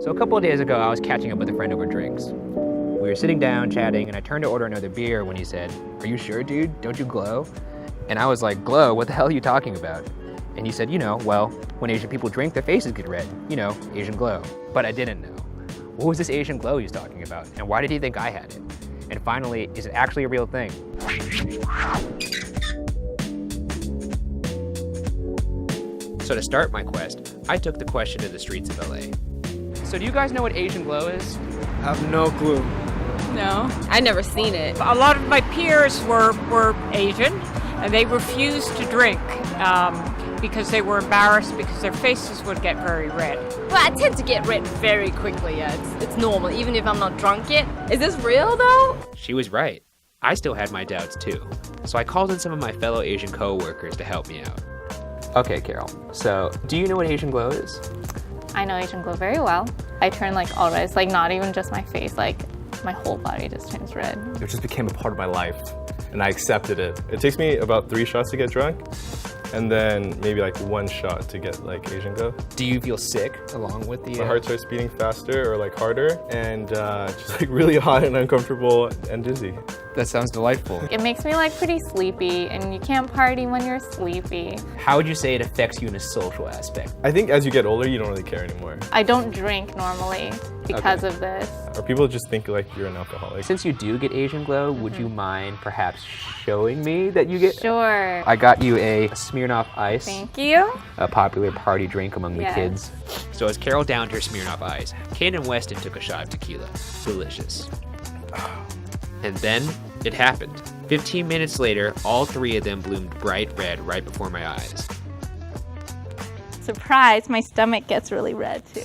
So a couple of days ago, I was catching up with a friend over drinks. We were sitting down chatting, and I turned to order another beer when he said, "Are you sure, dude? Don't you glow?" And I was like, "Glow? What the hell are you talking about?" And he said, well, when Asian people drink, their faces get red. Asian glow. But I didn't know. What was this Asian glow he was talking about? And why did he think I had it? And finally, is it actually a real thing? So to start my quest, I took the question to the streets of LA. So do you guys know what Asian glow is? I have no clue. No. I never seen it. A lot of my peers were Asian, and they refused to drink because they were embarrassed because their faces would get very red. Well, I tend to get red very quickly, yeah. It's normal, even if I'm not drunk yet. Is this real, though? She was right. I still had my doubts too. So I called in some of my fellow Asian co-workers to help me out. Okay, Carol, so do you know what Asian glow is? I know Asian glow very well. I turn like all red. It's like not even just my face, like my whole body just turns red. It just became a part of my life, and I accepted it. It takes me about 3 shots to get drunk, and then maybe like 1 shot to get like Asian glow. Do you feel sick along with the... My heart starts beating faster or like harder, and just like really hot and uncomfortable and dizzy. That sounds delightful. It makes me like pretty sleepy, and you can't party when you're sleepy. How would you say it affects you in a social aspect? I think as you get older, you don't really care anymore. I don't drink normally because of this. Or people just think like you're an alcoholic. Since you do get Asian glow, would you mind perhaps showing me that you get... Sure. I got you a Smirnoff Ice. Thank you. A popular party drink among the Yes. kids. So as Carol downed her Smirnoff Ice, Kane and Weston took a shot of tequila. Delicious. And then it happened. 15 minutes later, all 3 of them bloomed bright red right before my eyes. Surprise, my stomach gets really red too.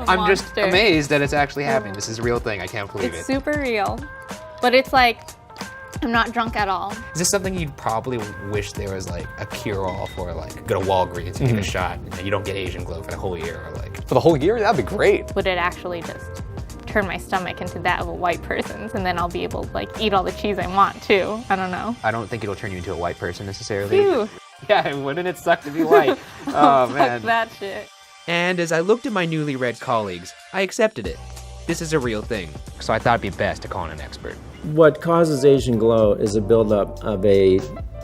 I'm just amazed that it's actually happening. This is a real thing. I can't believe It's it. super real. But it's like, I'm not drunk at all. Is this something you'd probably wish there was like a cure-all for, like go to Walgreens and get a shot and you don't get Asian glow for the whole year, or like... For the whole year? That'd be great. Would it actually just turn my stomach into that of a white person's, and then I'll be able to like eat all the cheese I want too? I don't know. I don't think it'll turn you into a white person necessarily. Phew. Yeah, wouldn't it suck to be white? Oh, man. Fuck that shit. And as I looked at my newly red colleagues, I accepted it. This is a real thing, so I thought it'd be best to call in an expert. What causes Asian glow is a buildup of a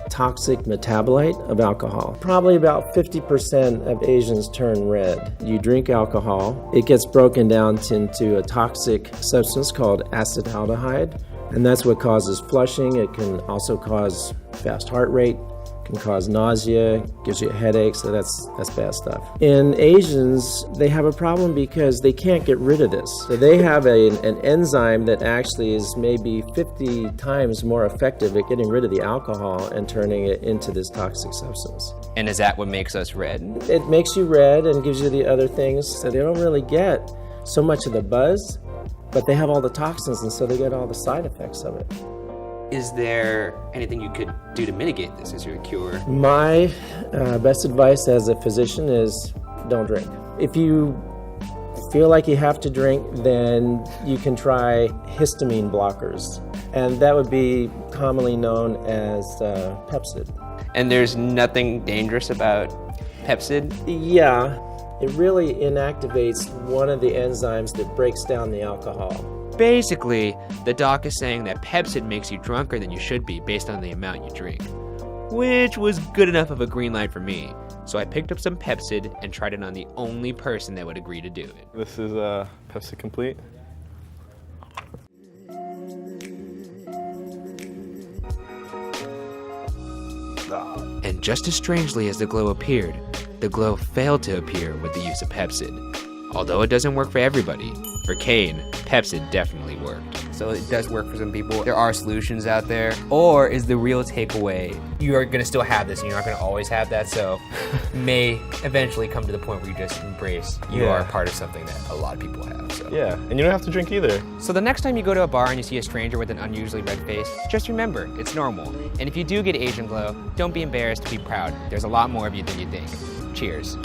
toxic metabolite of alcohol. Probably about 50% of Asians turn red. You drink alcohol, it gets broken down into a toxic substance called acetaldehyde, and that's what causes flushing. It can also cause fast heart rate, can cause nausea, gives you a headache, so that's bad stuff. In Asians, they have a problem because they can't get rid of this. So they have an enzyme that actually is maybe 50 times more effective at getting rid of the alcohol and turning it into this toxic substance. And is that what makes us red? It makes you red and gives you the other things, so they don't really get so much of the buzz, but they have all the toxins, and so they get all the side effects of it. Is there anything you could do to mitigate this? Is there a cure? My best advice as a physician is don't drink. If you feel like you have to drink, then you can try histamine blockers, and that would be commonly known as Pepsid. And there's nothing dangerous about Pepsid? Yeah, it really inactivates one of the enzymes that breaks down the alcohol. Basically, the doc is saying that Pepsid makes you drunker than you should be based on the amount you drink. Which was good enough of a green light for me. So I picked up some Pepsid and tried it on the only person that would agree to do it. This is Pepsi Complete. And just as strangely as the glow appeared, the glow failed to appear with the use of Pepsid. Although it doesn't work for everybody, for Kane, Pepsid definitely worked. So it does work for some people. There are solutions out there. Or is the real takeaway, you are gonna still have this and you're not gonna always have that, so may eventually come to the point where you just embrace you are part of something that a lot of people have. So. Yeah, and you don't have to drink either. So the next time you go to a bar and you see a stranger with an unusually red face, just remember, it's normal. And if you do get Asian glow, don't be embarrassed to be proud. There's a lot more of you than you think. Cheers.